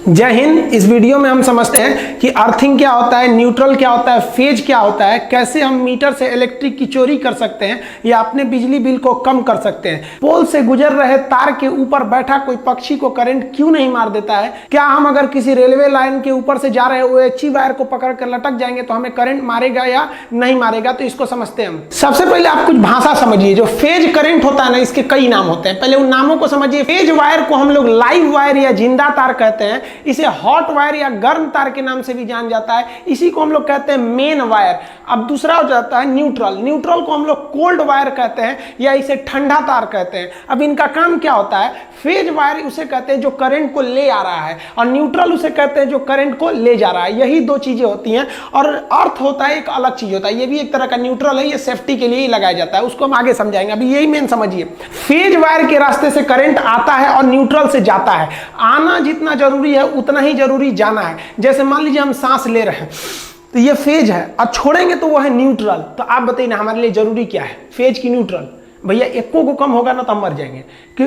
जय हिंद। इस वीडियो में हम समझते हैं कि अर्थिंग क्या होता है, न्यूट्रल क्या होता है, फेज क्या होता है, कैसे हम मीटर से इलेक्ट्रिक की चोरी कर सकते हैं या अपने बिजली बिल को कम कर सकते हैं। पोल से गुजर रहे तार के ऊपर बैठा कोई पक्षी को करंट क्यों नहीं मार देता है। क्या हम अगर किसी रेलवे लाइन के ऊपर से जा रहे OHE वायर को पकड़ कर लटक जाएंगे तो हमें करंट मारेगा या नहीं मारेगा। तो इसको समझते हैं हम। सबसे पहले आप कुछ भाषा समझिए। जो फेज करंट होता है ना, इसके कई नाम होते हैं। पहले उन नामों को समझिए। फेज वायर को हम लोग लाइव वायर या जिंदा तार कहते हैं। इसे हॉट वायर या गर्म तार के नाम से भी जान जाता है। इसी को हम लोग कहते हैं मेन वायर। अब दूसरा हो जाता है न्यूट्रल। न्यूट्रल को हम लोग कोल्ड वायर कहते हैं या इसे ठंडा तार कहते हैं। अब इनका काम क्या होता है। फेज वायर उसे कहते हैं जो करंट को ले आ रहा है, और न्यूट्रल उसे कहते हैं जो करंट को ले जा रहा है। यही दो चीजें होती हैं। और अर्थ होता है एक अलग चीज होता है। ये भी एक तरह का न्यूट्रल है, ये सेफ्टी के लिए ही लगाया जाता है। उसको हम आगे समझाएंगे। अभी यही मेन समझिए। फेज वायर के रास्ते से करंट आता है और न्यूट्रल से जाता है। आना जितना जरूरी है उतना ही जरूरी जाना है। जैसे मान लीजिए हम सांस ले रहे हैं तो ये फेज है, और छोड़ेंगे तो वो है न्यूट्रल। तो आप बताइए ना, हमारे लिए जरूरी क्या है, फेज की न्यूट्रल। भैया एको को कम होगा ना तो हम मर जाएंगे। कि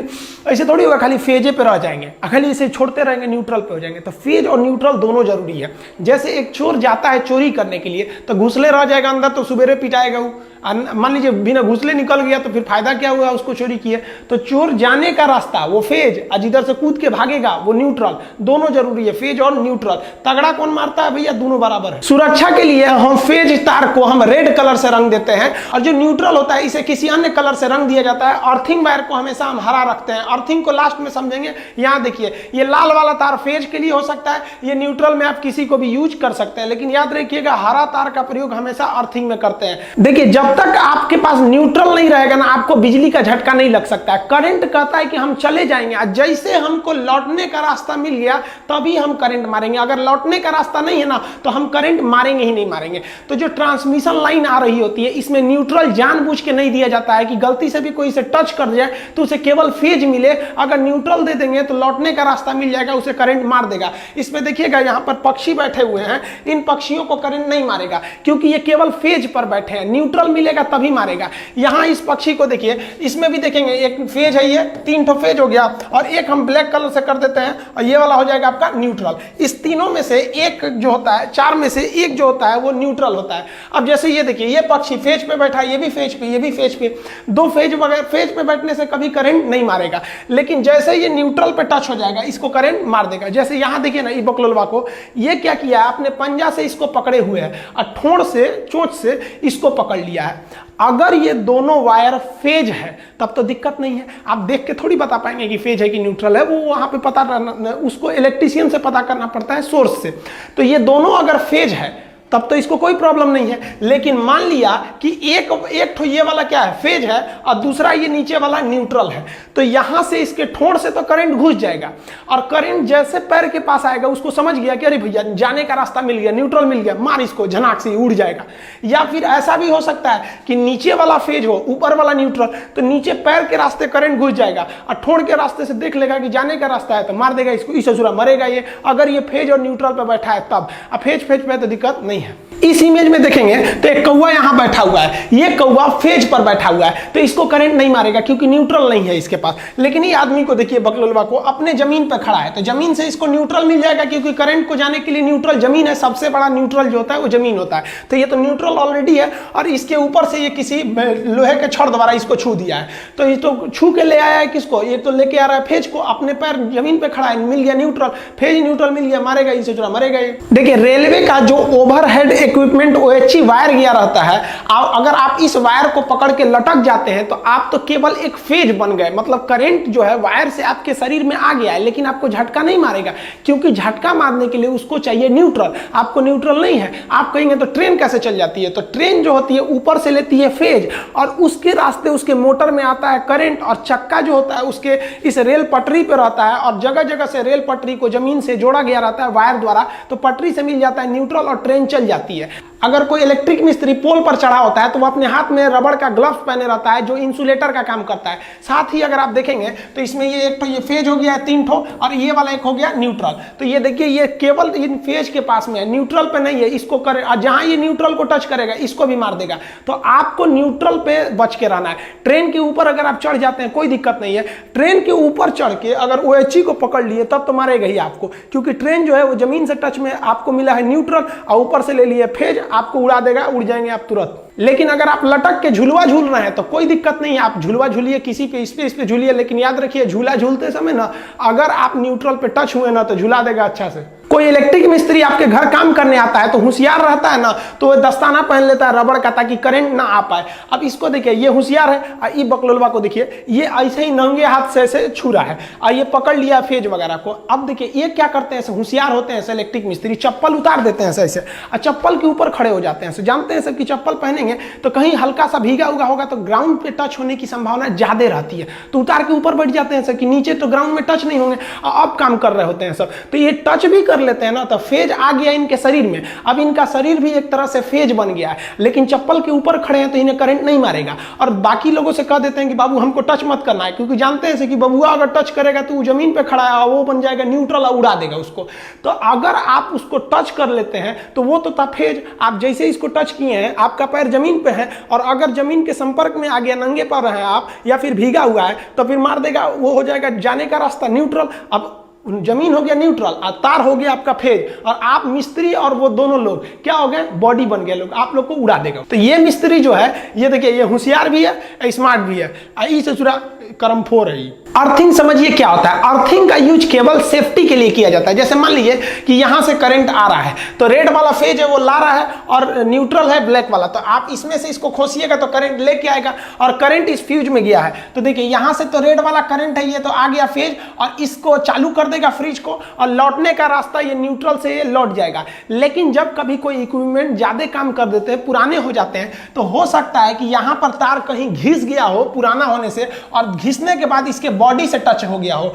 ऐसे थोड़ी होगा खाली फेजे पे रह जाएंगे, खाली इसे छोड़ते रहेंगे न्यूट्रल पे हो जाएंगे। तो फेज और न्यूट्रल दोनों जरूरी है। जैसे एक चोर जाता है चोरी करने के लिए तो घुसले रह जाएगा अंदर तो सुबेरे पिटाएगा वो। मान लीजिए बिना घुसले निकल गया तो फिर फायदा क्या हुआ, उसको चोरी किए। तो चोर जाने का रास्ता वो फेज, और जिधर से कूद के भागेगा वो न्यूट्रल। दोनों जरूरी है, फेज और न्यूट्रल। तगड़ा कौन मारता है भैया, दोनों बराबर है। सुरक्षा के लिए हम फेज तार को हम रेड कलर से रंग देते हैं, और जो न्यूट्रल होता है इसे किसी अन्य कलर से रंग दिया जाता है। अर्थिंग वायर को हमेशा हम हरा रखते हैं। अर्थिंग को लास्ट में समझेंगे। यहाँ देखिए, ये लाल वाला तार फेज के लिए हो सकता है, ये न्यूट्रल में आप किसी को भी यूज कर सकते हैं, लेकिन याद रखिएगा हरा तार का प्रयोग हमेशा अर्थिंग में करते हैं। देखिए, जब तक आपके पास न्यूट्रल नहीं रहेगा ना, आपको बिजली का झटका नहीं लग सकता है। करंट कहता है कि हम चले जाएंगे, और जैसे हमको लौटने का रास्ता मिल गया तभी हम करंट मारेंगे। अगर लौटने का रास्ता नहीं है ना तो हम करंट मारेंगे ही नहीं मारेंगे। तो जो ट्रांसमिशन लाइन आ रही होती है इसमें न्यूट्रल जानबूझ के नहीं दिया जाता है कि गलती से भी कोई इसे टच कर जाए तो उसे केवल फेज मिले। अगर न्यूट्रल दे देंगे तो लौटने का रास्ता मिल जाएगा, उसे करंट मार देगा। इसमें देखिएगा यहाँ पर पक्षी बैठे हुए हैं, इन पक्षियों को करंट नहीं मारेगा क्योंकि ये केवल फेज पर बैठे हैं। न्यूट्रल मिलेगा तभी मारेगा। यहाँ इस पक्षी को देखिए, इसमें भी देखेंगे एक फेज है, ये 3 ठो फेज हो गया, और एक हम ब्लैक कलर से कर देते हैं और ये वाला हो जाएगा आपका न्यूट्रल। इस तीनों में से एक जो होता है, 4 में से एक जो होता है वो न्यूट्रल होता है। अब जैसे ये देखिए, ये पक्षी फेज पे बैठा है, ये भी फेज पे, ये भी फेज पे। दो फेज वगैरह फेज पे बैठने से कभी करंट नहीं मारेगा, लेकिन जैसे ये न्यूट्रल पे टच हो जाएगा इसको करंट मार देगा। जैसे यहाँ देखिए ना, ये बकलोलवा को ये क्या किया है, अपने पंजा से इसको पकड़े हुए है और ठोड़ से, चोंच से इसको पकड़ लिया है। अगर ये दोनों वायर फेज है तब तो दिक्कत नहीं है। आप देख के थोड़ी बता पाएंगे कि फेज है कि न्यूट्रल है, वो वहां पे पता करना, उसको इलेक्ट्रीशियन से पता करना पड़ता है, सोर्स से। तो ये दोनों अगर फेज है तब तो इसको कोई प्रॉब्लम नहीं है। लेकिन मान लिया कि एक ठो ये वाला क्या है, फेज है, और दूसरा ये नीचे वाला न्यूट्रल है, तो यहां से इसके ठोड़ से तो करंट घुस जाएगा, और करंट जैसे पैर के पास आएगा उसको समझ गया कि अरे भैया जाने का रास्ता मिल गया, न्यूट्रल मिल गया, मार इसको, झनाक से उड़ जाएगा। या फिर ऐसा भी हो सकता है कि नीचे वाला फेज हो, ऊपर वाला न्यूट्रल, तो नीचे पैर के रास्ते करंट घुस जाएगा, और ठोड़ के रास्ते से देख लेगा कि जाने का रास्ता है तो मार देगा इसको, इस ससुरा मरेगा ये। अगर ये फेज और न्यूट्रल पर बैठा है तब, अब फेज पे तो दिक्कत नहीं है। इस इमेज में देखेंगे तो एक कौवा यहां बैठा हुआ है, ये कौवा फेज पर बैठा हुआ है, तो इसको करंट नहीं मारेगा क्योंकि न्यूट्रल नहीं है इसके पास। लेकिन ये आदमी को देखिए, बकलोलवा को, अपने जमीन पर खड़ा है, तो जमीन से इसको न्यूट्रल मिल जाएगा क्योंकि करंट को जाने के लिए न्यूट्रल जमीन है। सबसे बड़ा न्यूट्रल जो होता है वो जमीन होता है। तो ये तो न्यूट्रल ऑलरेडी है, और इसके ऊपर से ये किसी लोहे के छड़ द्वारा इसको छू दिया है। तो ये तो छू के ले आया है किसको, ये तो लेके आ रहा है फेज को, अपने पैर जमीन पे खड़ा है, मिल गया न्यूट्रल, फेज न्यूट्रल मिल गया, मारेगा इसे, मरेगा ये। देखिए, रेलवे का जो ओवरहेड इक्विपमेंट OHE वायर गया रहता है, अगर आप इस वायर को पकड़ के लटक जाते हैं तो आप तो केवल एक फेज बन गए। मतलब करंट जो है वायर से आपके शरीर में आ गया है, लेकिन आपको झटका नहीं मारेगा क्योंकि झटका मारने के लिए उसको चाहिए न्यूट्रल। आपको न्यूट्रल नहीं है। आप कहेंगे तो ट्रेन कैसे चल जाती है, तो ट्रेन जो होती है ऊपर से लेती है फेज, और उसके रास्ते उसके मोटर में आता है करंट, और चक्का जो होता है उसके इस रेल पटरी पे रहता है, और जगह जगह से रेल पटरी को जमीन से जोड़ा गया रहता है वायर द्वारा, तो पटरी से मिल जाता है न्यूट्रल और ट्रेन चल जाती है। अगर कोई इलेक्ट्रिक मिस्त्री पोल पर चढ़ा होता है तो वो अपने हाथ में रबड़ का ग्लव्स पहने रहता है जो इंसुलेटर का काम करता है। साथ ही अगर आप देखेंगे तो इसमें ये एक तो ये फेज हो गया 3 ठो और ये वाला एक हो गया न्यूट्रल। तो ये देखिए ये केवल इन फेज के पास में है, न्यूट्रल पे नहीं है। इसको करे जहां ये न्यूट्रल को टच करेगा इसको भी मार देगा। तो आपको न्यूट्रल पे बच के रहना है। ट्रेन के ऊपर अगर आप चढ़ जाते हैं कोई दिक्कत नहीं है। ट्रेन के ऊपर चढ़ के अगर OHE को पकड़ लिए तब तो मारेगा ही आपको, क्योंकि ट्रेन जो है वो जमीन से टच में आपको मिला है न्यूट्रल और ऊपर से ले लिए फेज, आपको उड़ा देगा, उड़ जाएंगे आप तुरंत। लेकिन अगर आप लटक के झुलवा झूल रहे हैं तो कोई दिक्कत नहीं है, आप झुलवा झूलिए, किसी पे इस पे झूलिए, लेकिन याद रखिए झूला झूलते समय ना अगर आप न्यूट्रल पे टच हुए ना तो झुला देगा अच्छा से। कोई इलेक्ट्रिक मिस्त्री आपके घर काम करने आता है तो होशियार रहता है ना, तो वो दस्ताना पहन लेता है रबड़ का ताकि करंट ना आ पाए। अब इसको देखिए ये होशियार है और ये बकलोलवा को देखिए ये ऐसे ही नंगे हाथ से ऐसे छू रहा है और ये पकड़ लिया फेज वगैरह को। अब देखिए ये क्या करते हैं, ऐसे होशियार होते हैं ऐसे इलेक्ट्रिक मिस्त्री, चप्पल उतार देते हैं ऐसे और चप्पल के ऊपर खड़े हो जाते हैं। जानते हैं सब कि चप्पल पहनेंगे तो कहीं हल्का सा भीगा हुआ होगा तो ग्राउंड पे टच होने की संभावना ज्यादा रहती है, तो उतार के ऊपर बैठ जाते हैं सब कि नीचे तो ग्राउंड में टच नहीं होंगे। अब काम कर रहे होते हैं सब, तो ये टच भी कर लेते हैं ना तो फेज आ गया इनके शरीर में। अब इनका शरीर भी एक तरह से फेज बन गया है, लेकिन चप्पल के ऊपर खड़े हैं तो इन्हें करंट नहीं मारेगा। और बाकी लोगों से कह देते हैं कि बाबू हमको टच मत करना है, क्योंकि जानते हैं कि बबुआ अगर टच करेगा तो वो जमीन पे खड़ा है, वो बन जाएगा न्यूट्रल और उड़ा देगा उसको। तो अगर आप उसको टच कर लेते हैं तो वो तो था फेज, आप जैसे इसको टच किए हैं आपका पैर जमीन पे है और अगर जमीन के संपर्क में आ गया, नंगे पैर हैं आप या फिर भीगा हुआ है तो फिर मार देगा, वो हो जाएगा जाने का रास्ता न्यूट्रल। अब जमीन हो गया न्यूट्रल और तार हो गया आपका फेज, और आप मिस्त्री और वो दोनों लोग क्या हो गए, बॉडी बन गए लोग, आप लोग को उड़ा देगा। तो ये मिस्त्री जो है ये देखिए ये होशियार भी है, स्मार्ट भी है, इससे जुड़ा कर्मफोर है। अर्थिंग समझिए क्या होता है। अर्थिंग का यूज केवल सेफ्टी के लिए किया जाता है। जैसे मान लीजिए कि यहां से करंट आ रहा है तो रेड वाला फेज है वो ला रहा है और न्यूट्रल है ब्लैक वाला, तो आप इसमें से इसको खोसिएगा तो करंट लेके आएगा और करंट इस फ्यूज में गया है। तो देखिए यहां से तो रेड वाला करंट है, ये तो आ गया फेज और इसको चालू कर देगा फ्रिज को और लौटने का रास्ता ये न्यूट्रल से ये लौट जाएगा। लेकिन जब कभी कोई इक्विपमेंट ज्यादा काम कर देते हैं, पुराने हो जाते हैं, तो हो सकता है कि यहां पर तार कहीं घिस गया हो पुराना होने से और घिसने के बाद इसके बॉडी से टच हो गया हो।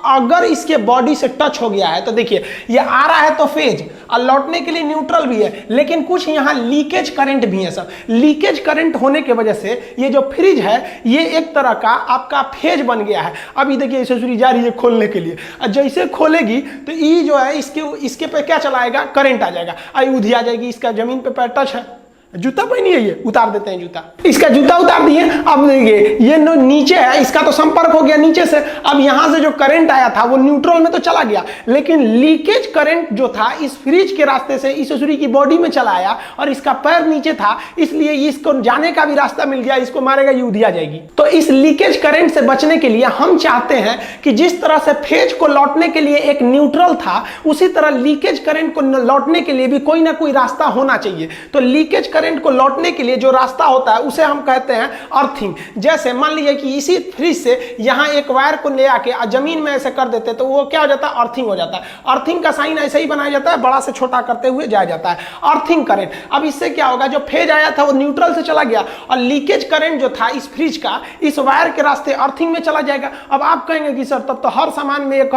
अगर इसके बॉडी से टच हो गया है तो देखिए ये आ रहा है तो फेज और लौटने के लिए न्यूट्रल भी है, लेकिन कुछ यहां लीकेज करंट भी है। सब लीकेज करंट होने की वजह से ये जो फ्रिज है ये एक तरह का आपका फेज बन गया है। अभी देखिए इसे सूरी जा रही है खोलने के लिए, जैसे खोलेगी तो ये जो है इसके पे क्या चलाएगा, करंट आ जाएगा, आई उधिया जाएगी, इसका जमीन पे पैर टच है। जूता पहनी है ये, उतार देते हैं जूता, इसका जूता उतार दिए। अब देखिए ये नीचे है, इसका तो संपर्क हो गया नीचे से, अब यहां से जो करंट आया था वो न्यूट्रल में तो चला गया, लेकिन लीकेज करंट जो था इस फ्रिज के रास्ते से इस सूरी की बॉडी में चला आया और इसका पैर नीचे था, इसलिए इसको जाने का भी रास्ता मिल गया, इसको मारेगा, ये उधिया जाएगी। तो इस लीकेज करंट से बचने के लिए हम चाहते हैं कि जिस तरह से फेज को लौटने के लिए एक न्यूट्रल था, उसी तरह लीकेज करंट को लौटने के लिए भी कोई ना कोई रास्ता होना चाहिए। तो लीकेज करंट को लौटने के लिए जो रास्ता होता है उसे हम कहते हैं अर्थिंग। जैसे मान लीजिए कि इसी फ्रिज से यहां एक वायर को ले आके जमीन में ऐसे कर देते तो वो क्या हो जाता है, अर्थिंग हो जाता है। अर्थिंग का साइन ऐसे ही बनाया जाता है, बड़ा से छोटा करते हुए जाया जाता है, अर्थिंग करंट। अब इससे क्या होगा, जो फेज आया था वो न्यूट्रल से चला गया और लीकेज करंट जो था इस फ्रिज का इस वायर के रास्ते अर्थिंग में चला जाएगा। अब आप कहेंगे कि सर तब तो हर सामान में एक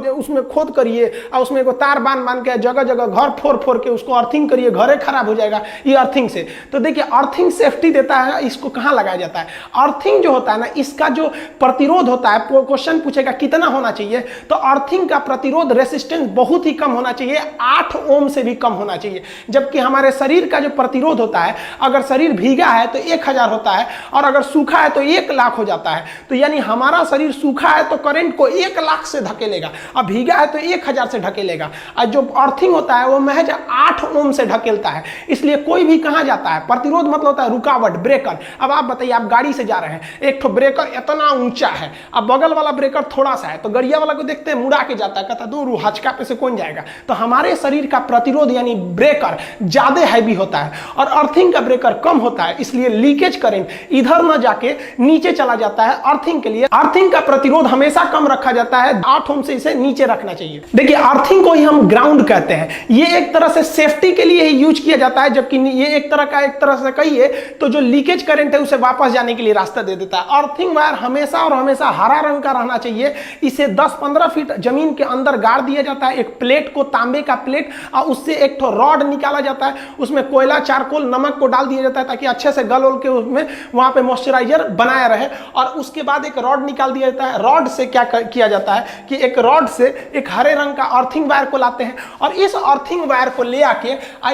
उसमें खोद करिए और उसमें एक तार बांध के जगह जगह घर फोड़ के उसको अर्थिंग करिए, घरे खराब हो जाएगा ये अर्थिंग से। तो देखिए अर्थिंग सेफ्टी देता है, इसको कहां लगाया जाता है। अर्थिंग जो होता है ना, इसका जो प्रतिरोध होता है, क्वेश्चन पूछेगा कितना होना चाहिए, तो अर्थिंग का प्रतिरोध रेसिस्टेंस बहुत ही कम होना चाहिए, 8 ओम से भी कम होना चाहिए। जबकि हमारे शरीर का जो प्रतिरोध होता है, अगर शरीर भीगा है तो 1000 होता है और अगर सूखा है तो 1 लाख हो जाता है। तो यानी हमारा शरीर सूखा है तो करंट को 1 लाख से धकेलेगा और भीगा है तो 1000 से ढकेलेगा, और जो अर्थिंग होता है वो महज 8 ओम से ढकेलता है। इसलिए कोई भी कहां जाता है, प्रतिरोध मतलब होता है रुकावट, ब्रेकर। अब आप बताइए, आप गाड़ी से जा रहे हैं, एक तो ब्रेकर इतना ऊंचा है, अब बगल वाला ब्रेकर थोड़ा सा है, तो गड़िया वाला को देखते हैं मुड़ा के जाता है, कहता दूर हचका पे से कौन जाएगा। तो हमारे शरीर का प्रतिरोध यानी ब्रेकर ज्यादा हैवी होता है और अर्थिंग का ब्रेकर कम होता है, इसलिए लीकेज करंट इधर न जाके नीचे चला जाता है। अर्थिंग के लिए अर्थिंग का प्रतिरोध हमेशा कम रखा जाता है, 8 ओम से इसे नीचे रखना चाहिए। देखिए अर्थिंग को ही हम ग्राउंड कहते हैं, ये एक तरह से सेफ्टी के लिए ही यूज किया जाता है, जबकि ये एक तरह से कहिए तो जो लीकेज करंट है उसे वापस जाने के लिए रास्ता दे देता है। अर्थिंग वायर हमेशा और हमेशा हरा रंग का रहना चाहिए। इसे 10-15 फीट जमीन के अंदर गाड़ दिया जाता है, एक प्लेट को, तांबे का प्लेट, और उससे एक ठो रॉड निकाला जाता है, उसमें कोयला, चारकोल, नमक को डाल दिया जाता है ताकि अच्छे से गल के उसमें वहां पे मॉइस्चराइजर बनाया रहे। और उसके बाद एक रॉड निकाल दिया जाता है। रॉड से क्या किया जाता है कि एक रॉड से एक हरे रंग का अर्थिंग वायर को लाते हैं और इस अर्थिंग वायर को ले आके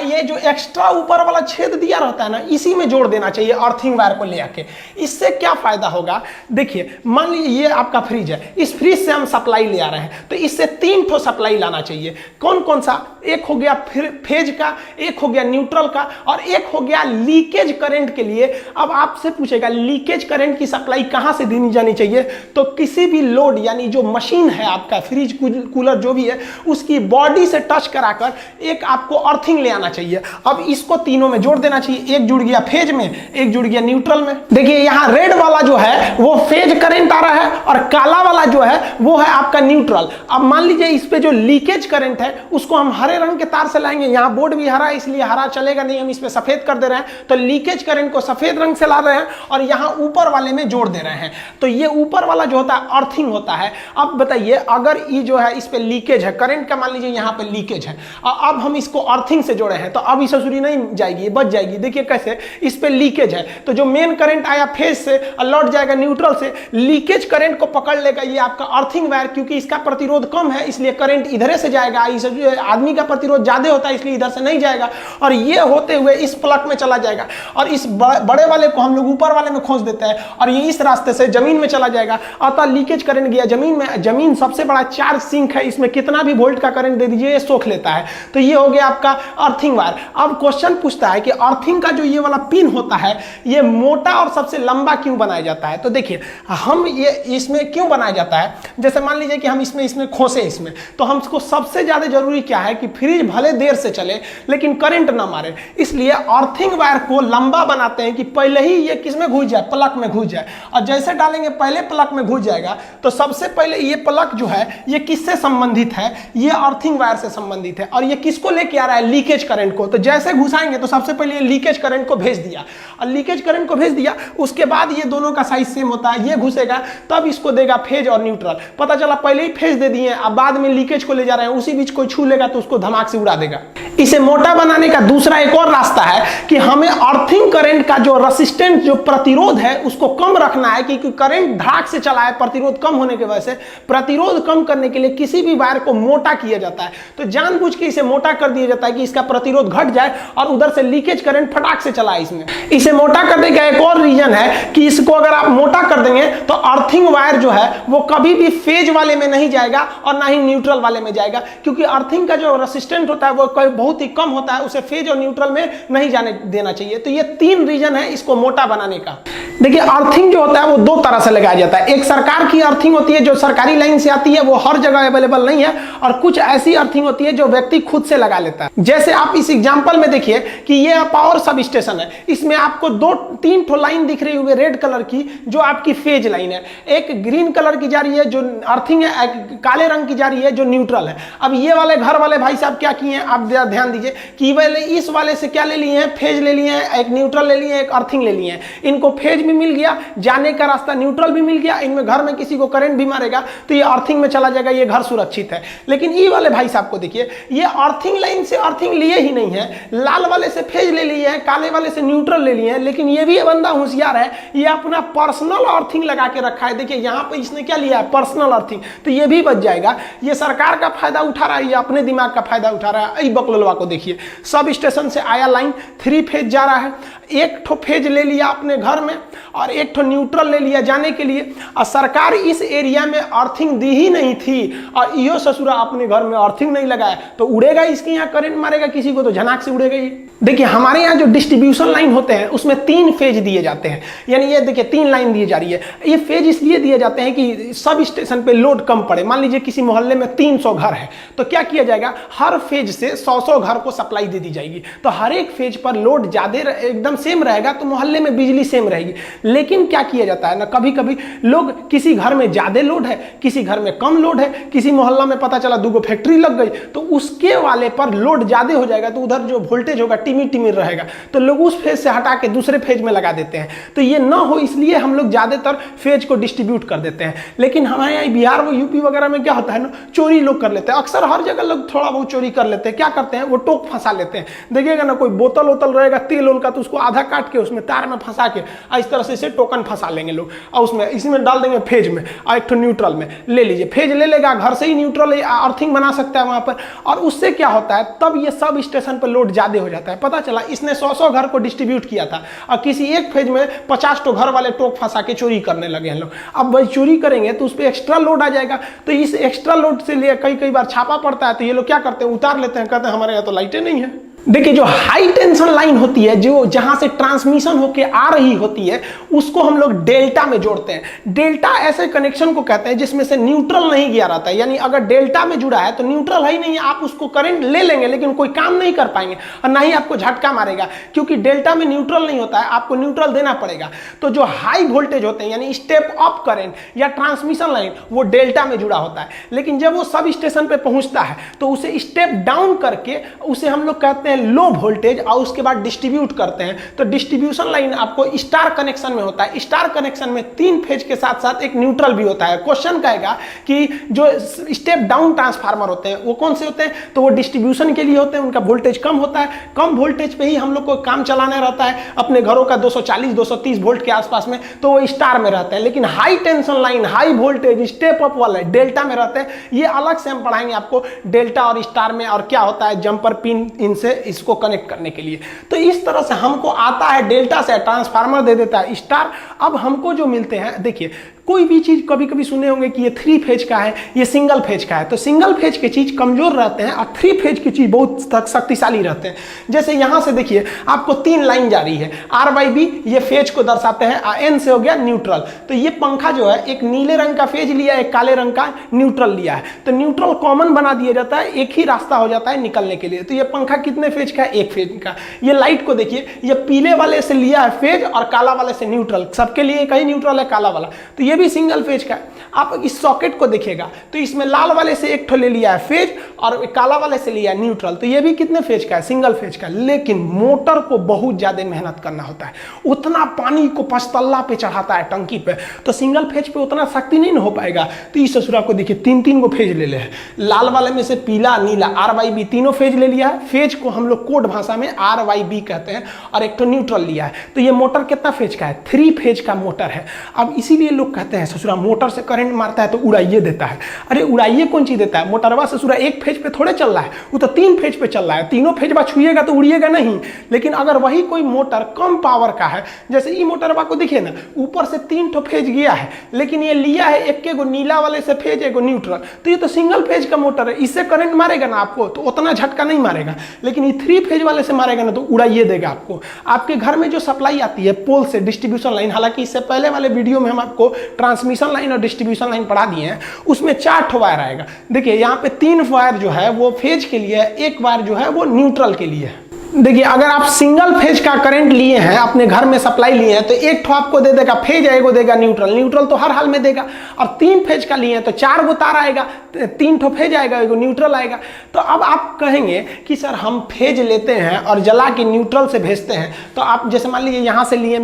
ये जो एक्स्ट्रा ऊपर वाला छेद दिया रहता है ना, इसी में जोड़ देना चाहिए अर्थिंग वायर को ले आके। इससे क्या फायदा होगा, देखिए मान लीजिए ये आपका फ्रिज है, इस फ्रिज से हम सप्लाई ले आ रहे हैं तो इससे 3 ठो सप्लाई लाना चाहिए। कौन कौन सा? एक हो गया फेज का, एक हो गया न्यूट्रल का, और एक हो गया लीकेज करंट के लिए। अब आपसे पूछेगा लीकेज करंट की सप्लाई कहां से दी जानी चाहिए, तो किसी भी लोड यानी जो मशीन है आपका, फ्रिज कूलर जो भी है, उसकी बॉडी से टच कराकर एक आपको अर्थिंग ले आना चाहिए। अब इसको तीनों में जोड़ देना चाहिए। एक जुड़ गया फेज में, एक जुड़ गया न्यूट्रल में। देखिए यहां रेड वाला जो है वो फेज करंट आ रहा है और काला वाला जो है वो है आपका न्यूट्रल। अब मान लीजिए इस पे जो लीकेज करंट है उसको हम हरे रंग के तार से लाएंगे। यहां बोर्ड भी हरा है इसलिए हरा चलेगा नहीं, हम इस पे सफेद कर दे रहे हैं, तो लीकेज करंट को सफेद रंग से ला रहे हैं और यहां ऊपर वाले में जोड़ दे रहे हैं। तो ये ऊपर वाला जो होता है अर्थिंग होता है। अब बताइए अगर ये जो है इस पे लीकेज है करंट का, मान लीजिए यहां पे लीकेज है, अब हम इसको अर्थिंग से जोड़े हैं तो अब ये ससुरी नहीं जाएगी, बच जाएगी। देखिए कैसे, इस पे लीकेज है तो जो मेन करंट आया फेज से लौट जाएगा न्यूट्रल से, लीकेज करंट को पकड़ लेगा ये आपका अर्थिंग वायर, क्योंकि इसका प्रतिरोध कम है इसलिए करंट इधर से जाएगा। इस आदमी का प्रतिरोध ज्यादा होता है इसलिए इधर से नहीं जाएगा और ये होते हुए इस प्लग में चला जाएगा और इस बड़े वाले को हम लोग ऊपर वाले में खोस देते हैं और ये इस रास्ते से जमीन में चला जाएगा। अतः लीकेज करंट गया जमीन में। जमीन सबसे बड़ा चार्ज सिंक है, इसमें कितना भी वोल्ट का करंट दे दीजिए ये सोख लेता है। तो ये हो गया आपका अर्थिंग वायर। अब क्वेश्चन पूछता है कि अर्थिंग का जो ये वाला पिन होता है ये मोटा और सबसे लंबा क्यों बनाया जाता है। तो देखिए हम ये इसमें क्यों बनाया जाता है, जैसे मान लीजिए कि हम इसमें खोसे इसमें, तो हमको सबसे ज्यादा जरूरी क्या है कि फ्रिज भले देर से चले लेकिन करंट ना मारे, इसलिए अर्थिंग वायर को लंबा बनाते हैं कि पहले ही ये किसमें घुस जाए, प्लग में घुस जाए। और जैसे डालेंगे पहले प्लग में घुस जाएगा तो सबसे पहले ये प्लग जो है ये किससे संबंधित है, ये अर्थिंग वायर से संबंधित है और ये किसको लेके आ रहा है, लीकेज करंट को। तो जैसे घुसाएंगे तो सबसे पहले ये लीकेज करंट को भेज दिया और लीकेज करंट को भेज दिया, उसके बाद ये दोनों का साइज सेम होता है, ये घुसेगा तब इसको देगा फेज और न्यूट्रल। पता चला पहले ही फेज दे दिए अब बाद में लीकेज को ले जा रहे हैं, उसी बीच कोई छू लेगा तो उसको धमाक से उड़ा देगा। इसे मोटा बनाने का दूसरा एक और रास्ता है कि हमें अर्थिंग करंट का जो रेसिस्टेंस, जो प्रतिरोध है उसको कम रखना है, क्योंकि करंट धड़ाक से चला है प्रतिरोध कम होने की वजह से। प्रतिरोध कम करने के लिए किसी भी वायर को मोटा किया जाता है, तो जानबूझ के इसे मोटा कर दिया जाता है कि इसका प्रतिरोध घट जाए और उधर से लीकेज करंट फटाक से चला है। इसमें इसे मोटा करने का एक और रीजन है कि इसको अगर आप मोटा कर देंगे तो अर्थिंग वायर जो है वो कभी भी फेज वाले में नहीं जाएगा और ना ही न्यूट्रल वाले में जाएगा, क्योंकि अर्थिंग का जो रेसिस्टेंस होता है वो बहुत ही कम होता है, उसे फेज और न्यूट्रल में नहीं जाने देना चाहिए। तो ये 3 रीजन है इसको मोटा बनाने का। देखिए अर्थिंग जो होता है वो 2 तरह से लगाया जाता है। एक सरकार की अर्थिंग होती है जो सरकारी लाइन से आती है, वो हर जगह अवेलेबल नहीं है, और कुछ ऐसी अर्थिंग होती है जो व्यक्ति खुद से लगा लेता है। जैसे आप इस एग्जांपल में देखिए कि ये पावर सब स्टेशन है, इसमें आपको 2-3 ठो लाइन दिख रही हुई रेड कलर की जो आपकी फेज लाइन है, एक ग्रीन कलर की जा रही है जो अर्थिंग है, काले रंग की जा रही है जो न्यूट्रल है। अब ये वाले घर वाले भाई साहब क्या किए हैं, आप ध्यान दीजिए कि वाले इस वाले से क्या ले लिए हैं, फेज ले लिए हैं, एक न्यूट्रल ले लिए हैं, एक अर्थिंग ले लिए हैं। इनको फेज भी मिल गया, जाने का रास्ता न्यूट्रल भी मिल गया, इनमें घर में किसी को करंट भी मारेगा तो ये अर्थिंग में चला जाएगा, ये घर सुरक्षित है। लेकिन ये वाले भाई साहब को देखिए, ये अर्थिंग लाइन से अर्थिंग लिए ही नहीं है, लाल वाले से फेज ले लिए हैं, काले वाले से न्यूट्रल ले लिए हैं, लेकिन ये भी बंदा होशियार है, ये अपना पर्सनल अर्थिंग लगा के रखा है। देखिए यहाँ पे इसने क्या लिया है, पर्सनल अर्थिंग, तो ये भी बच जाएगा। ये सरकार का फायदा उठा रहा है, ये अपने दिमाग का फायदा उठा रहा है। बकलोलवा को देखिए, सब स्टेशन से आया लाइन 3 फेज जा रहा है, एक ठो फेज ले लिया अपने घर में और एक ठो न्यूट्रल ले लिया जाने के लिए, और सरकार इस एरिया में अर्थिंग दी ही नहीं थी और यो ससुरा अपने घर में अर्थिंग नहीं लगाया तो उड़ेगा, इसके यहाँ करंट मारेगा किसी को तो झनाक से उड़ेगा ही। देखिए हमारे यहाँ जो डिस्ट्रीब्यूशन लाइन होते हैं उसमें 3 फेज दिए जाते हैं, यानी ये देखिए 3 लाइन दी जा रही है। ये फेज इसलिए दिए जाते हैं कि सब स्टेशन पे लोड कम पड़े। मान लीजिए किसी मोहल्ले में 300 घर है तो क्या किया जाएगा, हर फेज से 100-100 घर को सप्लाई दे दी जाएगी, तो हर एक फेज पर लोड ज्यादा एकदम सेम रहेगा तो मोहल्ले में बिजली सेम रहेगी। लेकिन क्या किया जाता है ना, कभी कभी लोग, किसी घर में ज्यादा लोड है, किसी घर में कम लोड है, किसी मोहल्ला में पता चला 2 फैक्ट्री लग गई, तो उसके वाले पर लोड ज्यादा हो जाएगा तो उधर जो वोल्टेज होगा टिमिर टिमिर रहेगा, तो लोग उस फेज से हटा के दूसरे फेज में लगा देते हैं। तो ये ना हो इसलिए हम लोग ज्यादातर फेज को डिस्ट्रीब्यूट कर देते हैं। लेकिन हमारे यहाँ बिहार व यूपी वगैरह में क्या होता है ना, चोरी लोग कर लेते हैं। अक्सर हर जगह लोग थोड़ा बहुत चोरी कर लेते हैं। क्या करते हैं, वो टोक फंसा लेते हैं। देखिएगा ना, कोई बोतल वोतल रहेगा तेल उल का, तो उसको आधा काट के उसमें तार में फंसा के इस तरह से टोकन फंसा लेंगे लोग, और उसमें इसमें डाल देंगे फेज में और एक तो न्यूट्रल में। ले लीजिए, फेज ले लेगा, घर से ही न्यूट्रल अर्थिंग बना सकता है वहां पर। और उससे क्या होता है, तब ये सब स्टेशन पर लोड ज्यादा हो जाता है। पता चला इसने 100 घर को डिस्ट्रीब्यूट किया था और किसी एक फेज में 50 तो घर वाले टोक फंसा के चोरी करने लगे हैं लोग। अब भाई चोरी करेंगे तो उस पर एक्स्ट्रा लोड आ जाएगा, तो इस एक्स्ट्रा लोड से लिए कई बार छापा पड़ता है। तो ये लोग क्या करते हैं, उतार लेते हैं, कहते हैं हमारे यहाँ तो लाइटें नहीं है। देखिए, जो हाई टेंशन लाइन होती है, जो जहां से ट्रांसमिशन होके आ रही होती है, उसको हम लोग डेल्टा में जोड़ते हैं। डेल्टा ऐसे कनेक्शन को कहते हैं जिसमें से न्यूट्रल नहीं गया रहता है। यानी अगर डेल्टा में जुड़ा है तो न्यूट्रल है ही नहीं, आप उसको करंट ले लेंगे लेकिन कोई काम नहीं कर पाएंगे और ना ही आपको झटका मारेगा, क्योंकि डेल्टा में न्यूट्रल नहीं होता है, आपको न्यूट्रल देना पड़ेगा। तो जो हाई वोल्टेज होते हैं यानी स्टेप अप करंट या ट्रांसमिशन लाइन, वो डेल्टा में जुड़ा होता है। लेकिन जब वो सब स्टेशन पे पहुंचता है तो उसे स्टेप डाउन करके उसे हम लोग कहते हैं लो वोल्टेज, और उसके बाद डिस्ट्रीब्यूट करते हैं। तो डिस्ट्रीब्यूशन लाइन आपको स्टार कनेक्शन में होता है। स्टार कनेक्शन में 3 फेज के साथ साथ एक न्यूट्रल भी होता है। क्वेश्चन कहेगा कि जो स्टेप डाउन ट्रांसफार्मर होते हैं वो कौन से होते हैं, तो वो डिस्ट्रीब्यूशन के लिए होते हैं, उनका वोल्टेज कम होता है। कम वोल्टेज पे ही हम लोग को काम चलाना रहता है अपने घरों का 240-230 वोल्ट के आसपास में, तो वो स्टार में रहते हैं। लेकिन high tension line, high voltage, step up वाले डेल्टा में रहते हैं। ये अलग से हम पढ़ाएंगे आपको डेल्टा और स्टार में, और क्या होता है जंपर पिन इनसे इसको कनेक्ट करने के लिए। तो इस तरह से हमको आता है डेल्टा से ट्रांसफार्मर दे देता है स्टार। अब हमको जो मिलते हैं, देखिए कोई भी चीज कभी कभी सुने होंगे कि ये 3 फेज का है, ये सिंगल फेज का है। तो सिंगल फेज की चीज कमजोर रहते हैं और 3 फेज की चीज बहुत शक्तिशाली रहते हैं। जैसे यहां से देखिए आपको 3 लाइन जा रही है, आर बाई बी, ये फेज को दर्शाते हैं, एन से हो गया न्यूट्रल। तो ये पंखा जो है एक नीले रंग का फेज लिया है, एक काले रंग का न्यूट्रल लिया है। तो न्यूट्रल कॉमन बना दिया जाता है, एक ही रास्ता हो जाता है निकलने के लिए। तो ये पंखा कितने फेज का है, 1 फेज का। ये लाइट को देखिए, ये पीले वाले से लिया है फेज और काला वाले से न्यूट्रल, सबके लिए एक ही न्यूट्रल है काला वाला, तो ये भी सिंगल फेज का है। आप इस सॉकेट को देखिएगा तो इसमें लाल वाले से एक ठो ले लिया है फेज और काला वाले से लिया है न्यूट्रल, तो ये भी कितने फेज का है, सिंगल फेज का। लेकिन मोटर को बहुत ज्यादा मेहनत करना होता है, उतना पानी को 5 तल्ला पे चढ़ाता है टंकी पे, तो सिंगल फेज पे उतना शक्ति नहीं हो पाएगा। तो इस ससुरा को देखिए 3-3 को फेज ले ले है, लाल वाले में से पीला, नीला, आर वाई बी तीनों फेज ले लिया है। फेज को हम लोग कोड भाषा में आर वाई बी कहते हैं, और एक तो न्यूट्रल लिया है। तो ये मोटर कितना फेज का है, 3 फेज का मोटर है। अब इसीलिए लोग कहते हैं ससुरा मोटर से करंट मारता है तो उड़ाइए देता है। अरे उड़ाइए कौन चीज देता है, मोटरवा ससुरा 1 फेज पे थोड़े चल रहा है, वो तो 3 फेज पे चल रहा है। तीनों फेज बा छुएगा तो उड़िएगा नहीं। लेकिन अगर वही कोई मोटर कम पावर का है, जैसे ये मोटरवा को देखिए ना, ऊपर से 3 ठो फेज गया है, लेकिन ये लिया है एक गो नीला वाले से फेज, एक न्यूट्रल, तो ये तो सिंगल फेज का मोटर है, इससे करंट मारेगा ना आपको तो उतना झटका नहीं मारेगा। लेकिन ये 3 फेज वाले से मारेगा ना तो उड़ाइए देगा आपको। आपके घर में जो सप्लाई आती है पोल से, डिस्ट्रीब्यूशन लाइन, हालांकि इससे पहले वाले वीडियो में हम आपको ट्रांसमिशन लाइन और डिस्ट्रीब्यूशन लाइन पढ़ा दिए हैं, उसमें 4 ठो वायर आएगा। देखिए यहाँ पे 3 वायर जो है वो फेज के लिए है, 1 वायर जो है वो न्यूट्रल के लिए है। देखिए अगर आप सिंगल फेज का करंट लिए हैं, अपने घर में सप्लाई लिए हैं, तो 1 ठो आपको दे देगा फेज, एगो देगा न्यूट्रल। न्यूट्रल तो हर हाल में देगा। और 3 फेज का लिए हैं तो 4 गो तार आएगा, 3 ठो फेज आएगा, एगो न्यूट्रल आएगा। तो अब आप कहेंगे कि सर हम फेज लेते हैं और जला के न्यूट्रल से भेजते हैं, तो आप जैसे मान लीजिए यहाँ से लिए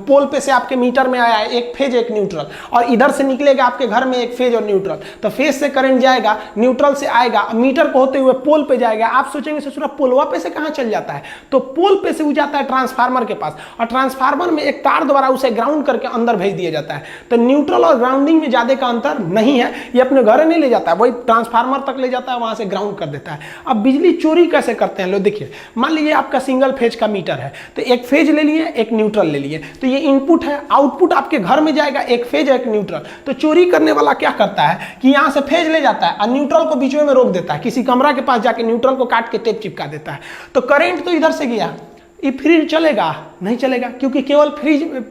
पोल पे से आपके मीटर में आया है 1 फेज 1 न्यूट्रल, और इधर से निकलेगा आपके घर में 1 फेज और न्यूट्रल, तो फेज से करंट जाएगा, न्यूट्रल से आएगा, मीटर को होते हुए पोल पे जाएगा। आप सोचेंगे ससुरा पोलवा पे से कहाँ चल जाता है, तो पोल पे से वो जाता है ट्रांसफार्मर के पास, और ट्रांसफार्मर में एक तार द्वारा उसे ग्राउंड करके अंदर भेज दिया जाता है। तो न्यूट्रल और ग्राउंडिंग में ज्यादा का अंतर नहीं है, ये अपने घर नहीं ले जाता है, वही ट्रांसफार्मर तक ले जाता है, वहां से ग्राउंड कर देता है। अब बिजली चोरी कैसे करते हैं लोग, देखिए मान लीजिए आपका सिंगल फेज का मीटर है, तो 1 फेज ले लिए, 1 न्यूट्रल ले लिए, तो ये इनपुट है, आउटपुट आपके घर में जाएगा 1 फेज 1 न्यूट्रल। तो चोरी करने वाला क्या करता है कि यहां से फेज ले जाता है और न्यूट्रल को बीच में रोक देता है, किसी कमरा के पास जाके न्यूट्रल को काट के टेप चिपका देता है। तो करंट तो इधर से गया, ये फिर चलेगा, नहीं चलेगा, क्योंकि केवल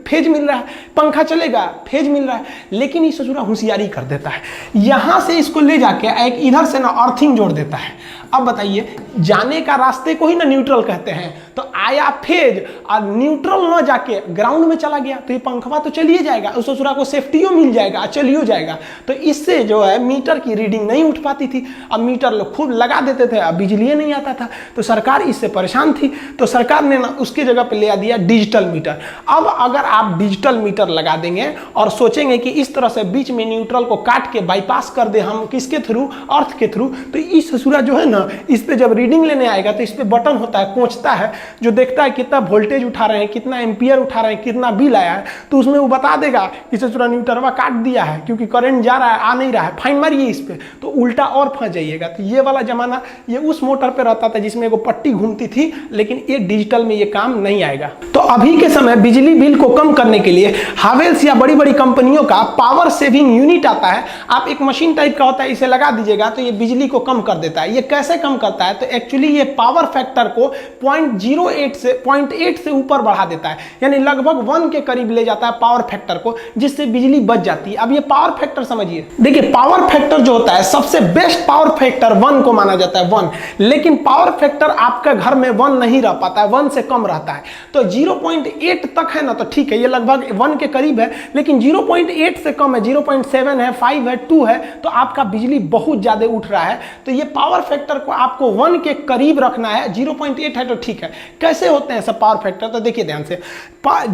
फेज मिल रहा है। पंखा चलेगा, फेज मिल रहा है, लेकिन ये ससुरा होशियारी कर देता है, यहां से इसको ले जाके एक इधर से ना अर्थिंग जोड़ देता है। अब बताइए, जाने का रास्ते को ही ना न्यूट्रल कहते हैं, तो आया फेज और न्यूट्रल ना जाके ग्राउंड में चला गया, तो ये पंखवा तो चलिए जाएगा, उस ससुरा को सेफ्टियो मिल जाएगा, चलियो जाएगा। तो इससे जो है मीटर की रीडिंग नहीं उठ पाती थी। अब मीटर लोग खूब लगा देते थे, अब बिजली नहीं आता था, तो सरकार इससे परेशान थी, तो सरकार ने ना उसकी जगह पे ले दिया डिजिटल मीटर। अब अगर आप डिजिटल मीटर लगा देंगे और सोचेंगे कि इस तरह से बीच में न्यूट्रल को काट के बाईपास कर दे हम, किसके थ्रू, अर्थ के थ्रू, तो इस ससुरा जो है ना, इस पे जब रीडिंग लेने आएगा तो इस पे बटन होता है, कोंचता है, जो देखता है कितना वोल्टेज उठा रहे हैं, कितना एम्पियर उठा रहे हैं, कितना बिल आया है, तो उसमें वो बता देगा कि ससुरा न्यूट्रलवा काट दिया है, क्योंकि करंट जा रहा है, आ नहीं रहा है, फाइन मारिए इस पे, तो उल्टा और फंस जाइएगा। तो ये वाला जमाना ये उस मोटर पे रहता था जिसमें एगो पट्टी घूमती थी, लेकिन ये डिजिटल में ये काम नहीं आएगा। तो अभी के समय बिजली बिल को कम करने के लिए हावेल्स या बड़ी बड़ी कंपनियों का पावर सेविंग यूनिट आता है। आप एक मशीन टाइप का होता है, इसे लगा दीजिएगा तो ये बिजली को कम कर देता है। ये कैसे कम करता है? तो एक्चुअली ये पावर फैक्टर को 0.8 से ऊपर बढ़ा देता है, यानी लगभग 1 के करीब ले जाता है पावर फैक्टर को, जिससे बिजली बच जाती है। अब ये पावर फैक्टर समझिए, देखिए पावर फैक्टर जो होता है सबसे बेस्ट पावर फैक्टर 1 को माना जाता है, 1। लेकिन पावर फैक्टर आपके घर में 1 नहीं रह पाता है, 1 से कम रहता है। तो 0.8 तक है ना, तो ठीक है, ये लगभग 1 के करीब है, लेकिन 0.8 से कम है, 0.7 है, 5 है, 2 है, तो आपका बिजली बहुत ज्यादा उठ रहा है। तो ये पावर फैक्टर को आपको 1 के करीब रखना है, 0.8 है तो ठीक है। कैसे होते हैं सब पावर फैक्टर? तो देखिए ध्यान से,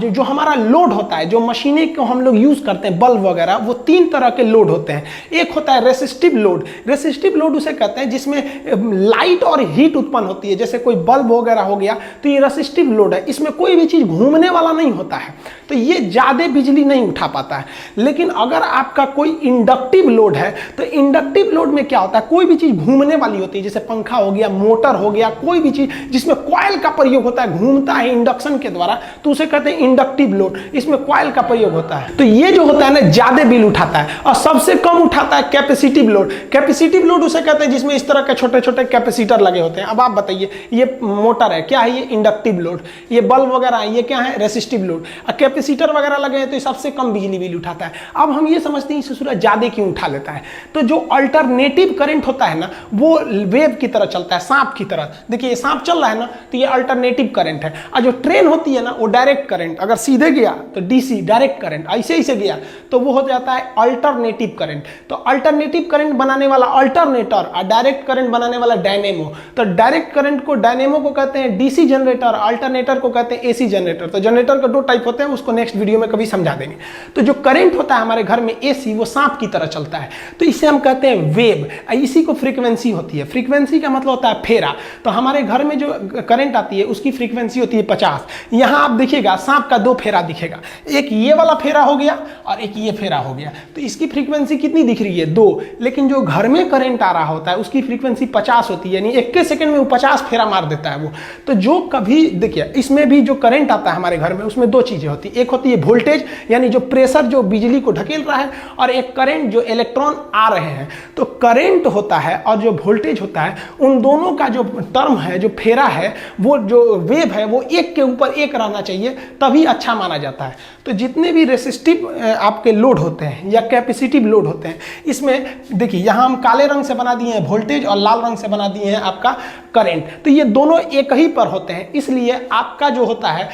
जो हमारा लोड होता है, जो मशीनें को हम लोग यूज करते हैं, बल्ब वगैरह, वो 3 तरह के लोड होते हैं। एक होता है रेसिस्टिव लोड। रेसिस्टिव लोड उसे कहते हैं जिसमें लाइट और हीट उत्पन्न होती है, जैसे कोई बल्ब वगैरह हो गया, तो ये रेसिस्टिव लोड है, इसमें कोई भी चीज घूमने वाला नहीं होता है, तो ये ज्यादा बिजली नहीं उठा पाता है। लेकिन अगर आपका कोई इंडक्टिव लोड है, तो इंडक्टिव लोड में क्या होता है, कोई भी चीज घूमने वाली होती है, जैसे पंखा हो गया, मोटर हो गया, कोई भी चीज जिसमें कॉइल का प्रयोग होता है, घूमता है इंडक्शन के द्वारा, तो उसे कहते हैं इंडक्टिव लोड, इसमें कॉइल का प्रयोग होता है। तो ये जो होता है ना, ज्यादा बिल उठाता है। और सबसे कम उठाता है कैपेसिटिव लोड। कैपेसिटिव लोड उसे कहते हैं जिसमें इस तरह के छोटे छोटे कैपेसिटर लगे होते हैं। अब आप बताइए, ये मोटर है, क्या है? ये इंडक्टिव लोड। ये बल्ब वगैरह है, ये क्या है? Resistive load. और कैपेसिटर वगैरह लगे हैं तो ये सबसे कम बिजली बिल उठाता है। अब हम ये समझते हैं ससुरा ज्यादा क्यों उठा लेता है, तो जो अल्टरनेटिव करंट होता है ना, वो वेव की तरह चलता है, सांप की तरह। देखिए ये सांप चल रहा है ना, तो ये अल्टरनेटिव करंट है। और जो ट्रेन होती है ना, वो डायरेक्ट करंट, अगर सीधे गया तो डीसी डायरेक्ट करंट, ऐसे ही से गया तो वो हो जाता है अल्टरनेटिव करंट। तो अल्टरनेटिव करंट बनाने वाला अल्टरनेटर और डायरेक्ट करंट बनाने वाला डायनेमो। तो डायरेक्ट करंट को, डायनेमो को कहते हैं डीसी जनरेटर, अल्टरनेटर को कहते हैं एसी जनरेटर। तो जनरेटर का 2 टाइप होते हैं, उसको नेक्स्ट वीडियो में कभी समझा देंगे। तो जो करंट होता है हमारे घर में एसी, वो सांप की तरह चलता है, तो इसे हम कहते हैं वेव। इसी को फ्रीक्वेंसी होती है। फ्रीक्वेंसी का मतलब होता है फेरा। तो हमारे घर में जो करंट आती है उसकी फ्रीक्वेंसी होती है 50। यहां आप देखिएगा सांप का 2 फेरा दिखेगा, एक ये वाला फेरा हो गया और एक ये फेरा हो गया। तो इसकी फ्रीक्वेंसी कितनी दिख रही है? 2। लेकिन जो घर में करंट आ रहा होता है उसकी फ्रीक्वेंसी 50 होती है, यानी 1 सेकंड में वो 50 फेरा मार देता है वो। तो जो कभी देखिए, इसमें भी जो करंट आता है हमारे घर में, उसमें 2 चीजें होती है। एक होती है वोल्टेज, यानी जो प्रेशर जो बिजली को ढकेल रहा है, और एक करंट जो इलेक्ट्रॉन आ रहे हैं। तो करंट होता है और जो वोल्टेज होता है, उन दोनों का जो टर्म है, जो फेरा है, वो जो वेव है, वो 1 के ऊपर 1 रहना चाहिए, तभी अच्छा माना जाता है। तो जितने भी रेसिस्टिव आपके लोड होते हैं या कैपेसिटिव लोड होते हैं, इसमें देखिए यहाँ हम काले रंग से बना दिए हैं वोल्टेज और लाल रंग से बना दिए हैं आपका करंट। तो ये दोनों एक ही पर होते हैं, इसलिए आपका जो होता है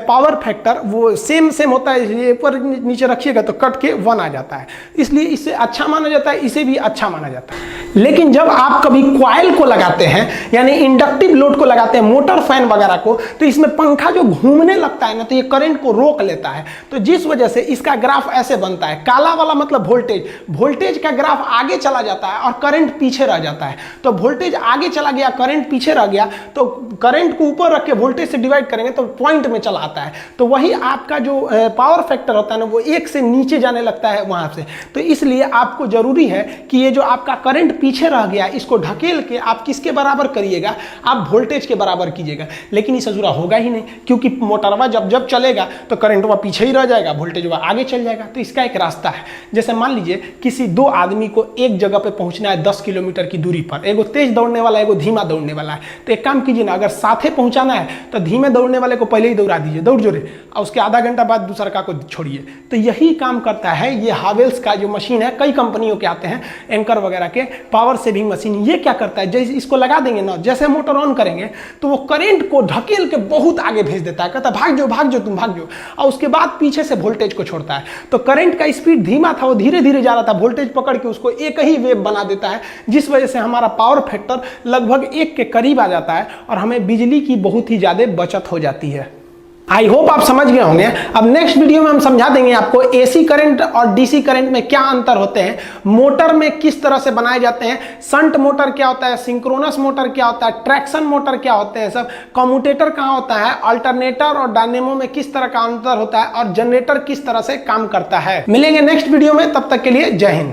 पावर फैक्टर वो सेम होता है। इसलिए ऊपर नीचे रखिएगा तो कट के 1 आ जाता है, इसलिए इससे अच्छा माना जाता है, इसे भी अच्छा माना जाता है। लेकिन जब आप कभी कॉइल को लगाते हैं, यानी इंडक्टिव लोड को लगाते हैं, मोटर फैन वगैरह को, तो इसमें पंखा जो घूमने लगता है ना, तो ये करंट को रोक लेता है। तो जिस वजह से इसका ग्राफ ऐसे बनता है, काला वाला मतलब वोल्टेज, वोल्टेज का ग्राफ आगे चला जाता है और करंट पीछे रह जाता है। तो वोल्टेज आगे चला गया, करंट पीछे रह गया, तो करंट को ऊपर रख के वोल्टेज से डिवाइड करेंगे तो पॉइंट में चला आता है। तो वही आपका जो पावर फैक्टर होता है ना, वो 1 से नीचे जाने लगता है वहां से। तो इसलिए आपको जरूरी है कि ये जो आपका करंट पीछे रह गया, इसको ढकेल के आप किसके बराबर करिएगा? आप वोल्टेज के बराबर कीजिएगा। लेकिन इस अधूरा होगा ही नहीं, क्योंकि मोटरवा जब चलेगा तो करंटवा पीछे ही रह जाएगा, वोल्टेजवा आगे चल जाएगा। तो इसका एक रास्ता है, जैसे मान लीजिए किसी 2 आदमी को एक जगह पे पहुंचना है 10 किलोमीटर की दूरी पर, एगो तेज दौड़ने वाला, एगो धीमा दौड़ने दौड़ने वाला है। तो एक काम कीजिए ना, अगर साथे पहुंचाना है तो धीमे दौड़ने वाले को पहले ही दौड़ा दीजिए, दौड़ जोरे, और उसके आधा घंटा बाद दूसरा को छोड़िए। तो यही काम करता है ये हावेल्स का जो मशीन है, कई कंपनियों के आते हैं एंकर वगैरह के, पावर सेविंग मशीन। ये क्या करता है, जैसे इसको लगा देंगे ना, जैसे मोटर ऑन करेंगे तो वो करंट को ढकेल के बहुत आगे भेज देता है, कहता है भाग जाओ तुम भाग जाओ, और उसके बाद पीछे से वोल्टेज को छोड़ता है। तो करंट का स्पीड धीमा था, वो धीरे धीरे जा रहा था, वोल्टेज पकड़ के उसको एक ही वेव बना देता है, जिस वजह से हमारा पावर फैक्टर लगभग 1 के करीब आ जाता है और हमें बिजली की बहुत ही ज्यादा बचत हो जाती है। आई होप आप समझ गए होंगे। अब नेक्स्ट वीडियो में हम समझा देंगे आपको एसी करंट और डीसी करंट में क्या अंतर होते हैं, मोटर में किस तरह से बनाए जाते हैं, शंट मोटर क्या होता है, सिंक्रोनस मोटर क्या होता है, ट्रैक्शन मोटर क्या होते हैं, सब कम्यूटेटर कहाँ होता है, अल्टरनेटर और डायनेमो में किस तरह का अंतर होता है, और जनरेटर किस तरह से काम करता है। मिलेंगे नेक्स्ट वीडियो में, तब तक के लिए जय हिंद।